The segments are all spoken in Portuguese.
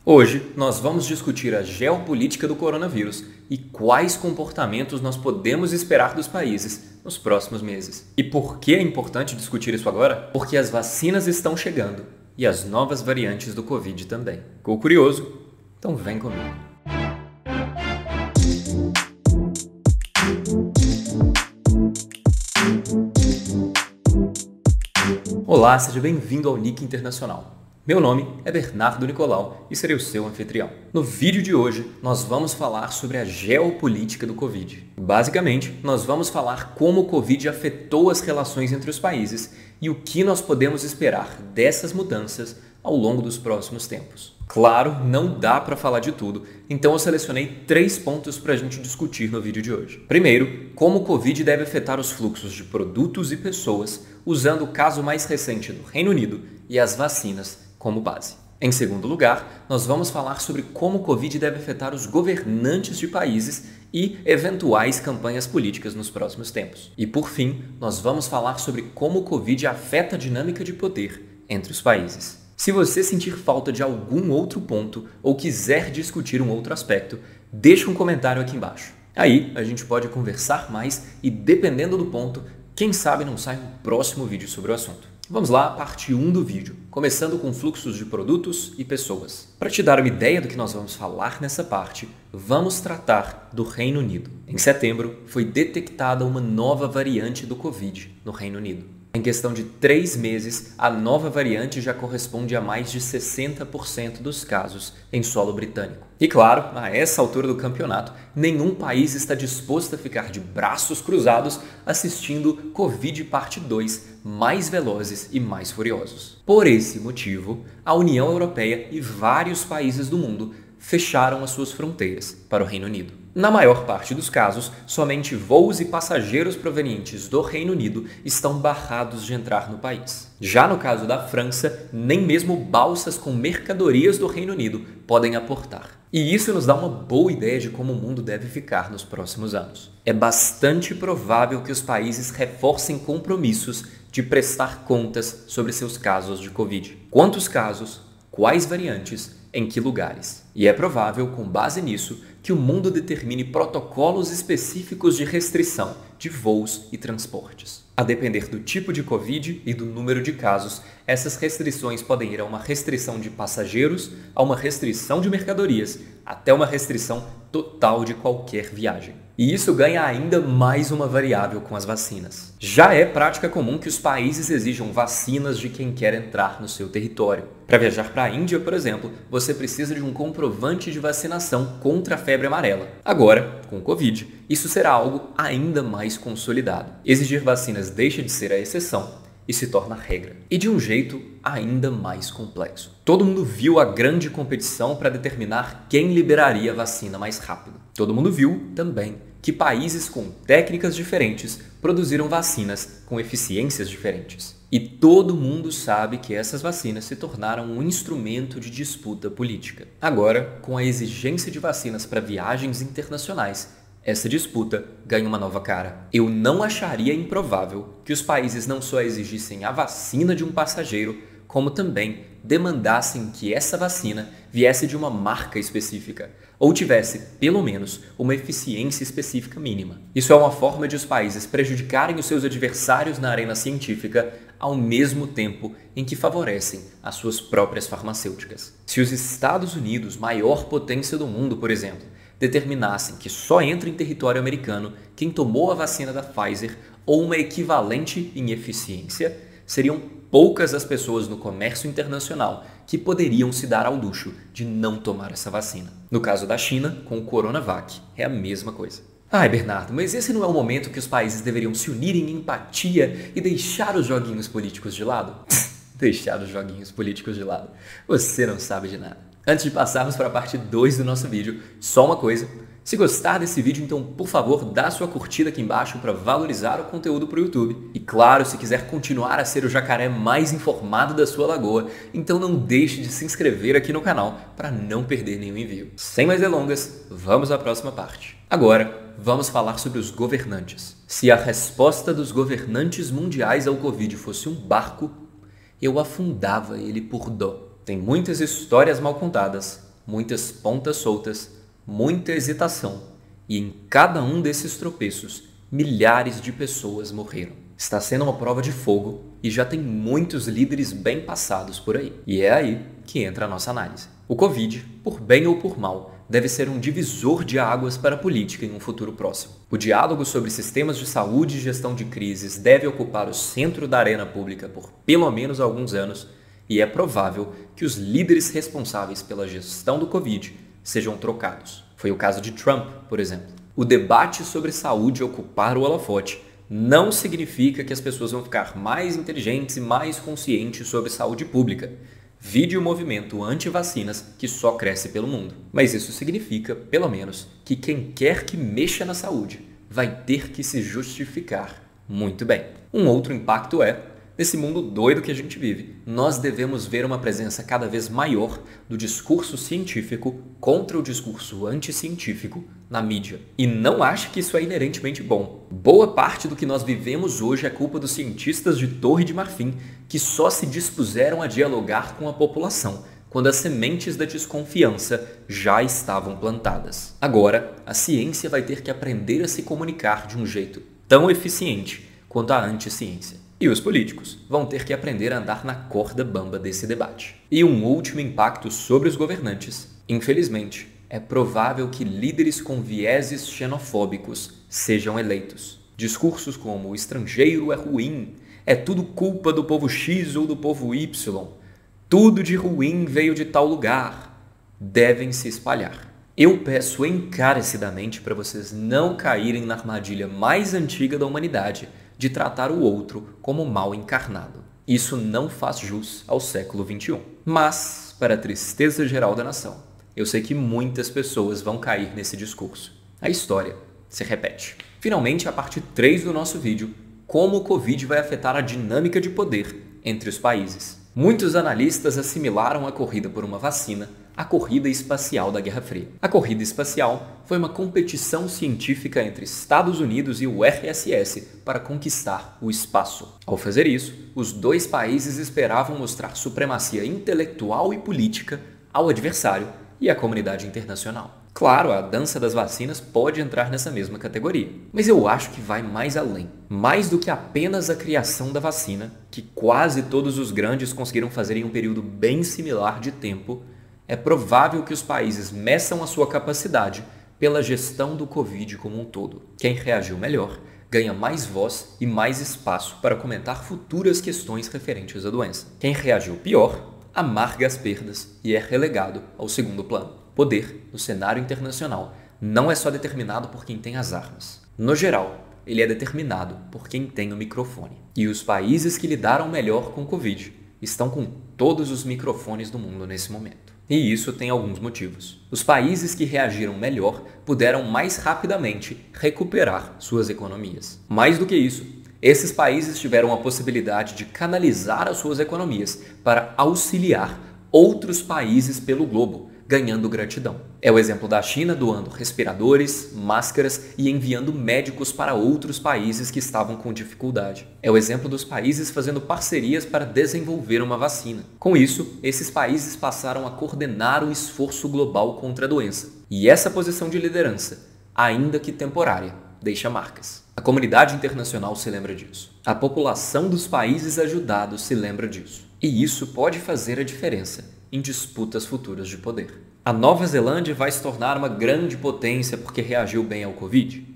Hoje, nós vamos discutir a geopolítica do coronavírus e quais comportamentos nós podemos esperar dos países nos próximos meses. E por que é importante discutir isso agora? Porque as vacinas estão chegando e as novas variantes do Covid também. Ficou curioso? Então vem comigo. Olá, seja bem-vindo ao Nick Internacional. Meu nome é Bernardo Nicolau e serei o seu anfitrião. No vídeo de hoje, nós vamos falar sobre a geopolítica do Covid. Basicamente, nós vamos falar como o Covid afetou as relações entre os países e o que nós podemos esperar dessas mudanças ao longo dos próximos tempos. Claro, não dá para falar de tudo, então eu selecionei 3 pontos para a gente discutir no vídeo de hoje. Primeiro, como o Covid deve afetar os fluxos de produtos e pessoas, usando o caso mais recente do Reino Unido e as vacinas como base. Em segundo lugar, nós vamos falar sobre como o Covid deve afetar os governantes de países e eventuais campanhas políticas nos próximos tempos. E por fim, nós vamos falar sobre como o Covid afeta a dinâmica de poder entre os países. Se você sentir falta de algum outro ponto ou quiser discutir um outro aspecto, deixa um comentário aqui embaixo. Aí a gente pode conversar mais e, dependendo do ponto, quem sabe não sai um próximo vídeo sobre o assunto. Vamos lá, parte 1 do vídeo, começando com fluxos de produtos e pessoas. Para te dar uma ideia do que nós vamos falar nessa parte, vamos tratar do Reino Unido. Em setembro, foi detectada uma nova variante do Covid no Reino Unido. Em questão de 3 meses, a nova variante já corresponde a mais de 60% dos casos em solo britânico. E claro, a essa altura do campeonato, nenhum país está disposto a ficar de braços cruzados assistindo Covid Parte 2 mais velozes e mais furiosos. Por esse motivo, a União Europeia e vários países do mundo fecharam as suas fronteiras para o Reino Unido. Na maior parte dos casos, somente voos e passageiros provenientes do Reino Unido estão barrados de entrar no país. Já no caso da França, nem mesmo balsas com mercadorias do Reino Unido podem aportar. E isso nos dá uma boa ideia de como o mundo deve ficar nos próximos anos. É bastante provável que os países reforcem compromissos de prestar contas sobre seus casos de Covid. Quantos casos? Quais variantes? Em que lugares? E é provável, com base nisso, que o mundo determine protocolos específicos de restrição de voos e transportes. A depender do tipo de Covid e do número de casos, essas restrições podem ir a uma restrição de passageiros, a uma restrição de mercadorias, até uma restrição total de qualquer viagem. E isso ganha ainda mais uma variável com as vacinas. Já é prática comum que os países exijam vacinas de quem quer entrar no seu território. Para viajar para a Índia, por exemplo, você precisa de um comprovante de vacinação contra a febre amarela. Agora, com o Covid, isso será algo ainda mais consolidado. Exigir vacinas deixa de ser a exceção e se torna a regra. E de um jeito ainda mais complexo. Todo mundo viu a grande competição para determinar quem liberaria a vacina mais rápido. Todo mundo viu, também, que países com técnicas diferentes produziram vacinas com eficiências diferentes. E todo mundo sabe que essas vacinas se tornaram um instrumento de disputa política. Agora, com a exigência de vacinas para viagens internacionais, essa disputa ganha uma nova cara. Eu não acharia improvável que os países não só exigissem a vacina de um passageiro, como também demandassem que essa vacina viesse de uma marca específica, ou tivesse, pelo menos, uma eficiência específica mínima. Isso é uma forma de os países prejudicarem os seus adversários na arena científica, ao mesmo tempo em que favorecem as suas próprias farmacêuticas. Se os Estados Unidos, maior potência do mundo, por exemplo, determinassem que só entra em território americano quem tomou a vacina da Pfizer ou uma equivalente em eficiência, seriam poucas as pessoas no comércio internacional que poderiam se dar ao luxo de não tomar essa vacina. No caso da China, com o Coronavac, é a mesma coisa. Ai, Bernardo, mas esse não é o momento que os países deveriam se unir em empatia e deixar os joguinhos políticos de lado? Deixar os joguinhos políticos de lado. Você não sabe de nada. Antes de passarmos para a parte 2 do nosso vídeo, só uma coisa. Se gostar desse vídeo, então, por favor, dá sua curtida aqui embaixo para valorizar o conteúdo para o YouTube. E claro, se quiser continuar a ser o jacaré mais informado da sua lagoa, então não deixe de se inscrever aqui no canal para não perder nenhum envio. Sem mais delongas, vamos à próxima parte. Agora, vamos falar sobre os governantes. Se a resposta dos governantes mundiais ao Covid fosse um barco, eu afundava ele por dó. Tem muitas histórias mal contadas, muitas pontas soltas, muita hesitação, e em cada um desses tropeços, milhares de pessoas morreram. Está sendo uma prova de fogo e já tem muitos líderes bem passados por aí. E é aí que entra a nossa análise. O Covid, por bem ou por mal, deve ser um divisor de águas para a política em um futuro próximo. O diálogo sobre sistemas de saúde e gestão de crises deve ocupar o centro da arena pública por pelo menos alguns anos, e é provável que os líderes responsáveis pela gestão do Covid sejam trocados. Foi o caso de Trump, por exemplo. O debate sobre saúde ocupar o holofote não significa que as pessoas vão ficar mais inteligentes e mais conscientes sobre saúde pública. Vide o movimento anti-vacinas que só cresce pelo mundo. Mas isso significa, pelo menos, que quem quer que mexa na saúde vai ter que se justificar muito bem. Um outro impacto é, nesse mundo doido que a gente vive, nós devemos ver uma presença cada vez maior do discurso científico contra o discurso anticientífico na mídia. E não acho que isso é inerentemente bom. Boa parte do que nós vivemos hoje é culpa dos cientistas de Torre de Marfim, que só se dispuseram a dialogar com a população quando as sementes da desconfiança já estavam plantadas. Agora, a ciência vai ter que aprender a se comunicar de um jeito tão eficiente quanto a anticiência. E os políticos vão ter que aprender a andar na corda bamba desse debate. E um último impacto sobre os governantes. Infelizmente, é provável que líderes com vieses xenofóbicos sejam eleitos. Discursos como o estrangeiro é ruim, é tudo culpa do povo X ou do povo Y, tudo de ruim veio de tal lugar, devem se espalhar. Eu peço encarecidamente para vocês não caírem na armadilha mais antiga da humanidade de tratar o outro como mal encarnado. Isso não faz jus ao século XXI. Mas, para a tristeza geral da nação, eu sei que muitas pessoas vão cair nesse discurso. A história se repete. Finalmente, a parte 3 do nosso vídeo, como o Covid vai afetar a dinâmica de poder entre os países. Muitos analistas assimilaram a corrida por uma vacina à corrida espacial da Guerra Fria. A corrida espacial foi uma competição científica entre Estados Unidos e o RSS para conquistar o espaço. Ao fazer isso, os dois países esperavam mostrar supremacia intelectual e política ao adversário e à comunidade internacional. Claro, a dança das vacinas pode entrar nessa mesma categoria, mas eu acho que vai mais além. Mais do que apenas a criação da vacina, que quase todos os grandes conseguiram fazer em um período bem similar de tempo, é provável que os países meçam a sua capacidade pela gestão do Covid como um todo. Quem reagiu melhor ganha mais voz e mais espaço para comentar futuras questões referentes à doença. Quem reagiu pior amarga as perdas e é relegado ao segundo plano. Poder, no cenário internacional, não é só determinado por quem tem as armas. No geral, ele é determinado por quem tem o microfone. E os países que lidaram melhor com o Covid estão com todos os microfones do mundo nesse momento. E isso tem alguns motivos. Os países que reagiram melhor puderam mais rapidamente recuperar suas economias. Mais do que isso, esses países tiveram a possibilidade de canalizar as suas economias para auxiliar outros países pelo globo, ganhando gratidão. É o exemplo da China doando respiradores, máscaras e enviando médicos para outros países que estavam com dificuldade. É o exemplo dos países fazendo parcerias para desenvolver uma vacina. Com isso, esses países passaram a coordenar o esforço global contra a doença. E essa posição de liderança, ainda que temporária, deixa marcas. A comunidade internacional se lembra disso. A população dos países ajudados se lembra disso. E isso pode fazer a diferença em disputas futuras de poder. A Nova Zelândia vai se tornar uma grande potência porque reagiu bem ao Covid?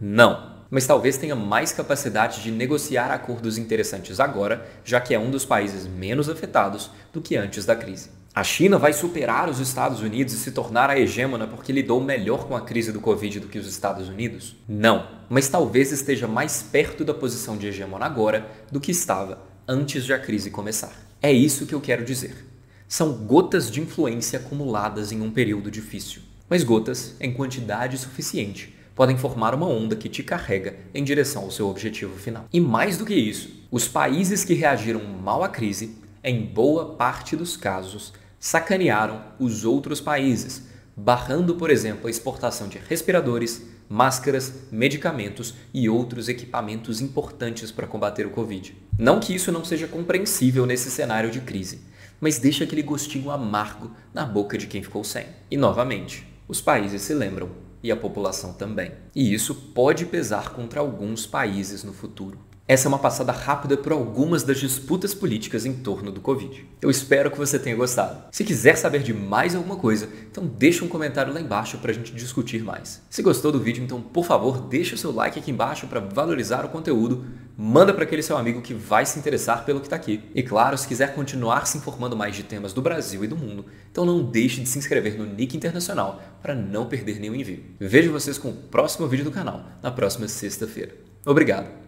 Não. Mas talvez tenha mais capacidade de negociar acordos interessantes agora, já que é um dos países menos afetados do que antes da crise. A China vai superar os Estados Unidos e se tornar a hegemona porque lidou melhor com a crise do Covid do que os Estados Unidos? Não. Mas talvez esteja mais perto da posição de hegemona agora do que estava antes de a crise começar. É isso que eu quero dizer. São gotas de influência acumuladas em um período difícil. Mas gotas, em quantidade suficiente, podem formar uma onda que te carrega em direção ao seu objetivo final. E mais do que isso, os países que reagiram mal à crise, em boa parte dos casos, sacanearam os outros países, barrando, por exemplo, a exportação de respiradores, máscaras, medicamentos e outros equipamentos importantes para combater o Covid. Não que isso não seja compreensível nesse cenário de crise, mas deixa aquele gostinho amargo na boca de quem ficou sem. E novamente, os países se lembram e a população também. E isso pode pesar contra alguns países no futuro. Essa é uma passada rápida por algumas das disputas políticas em torno do Covid. Eu espero que você tenha gostado. Se quiser saber de mais alguma coisa, então deixa um comentário lá embaixo para a gente discutir mais. Se gostou do vídeo, então por favor, deixa o seu like aqui embaixo para valorizar o conteúdo, manda para aquele seu amigo que vai se interessar pelo que está aqui. E claro, se quiser continuar se informando mais de temas do Brasil e do mundo, então não deixe de se inscrever no Nick Internacional para não perder nenhum envio. Vejo vocês com o próximo vídeo do canal, na próxima sexta-feira. Obrigado!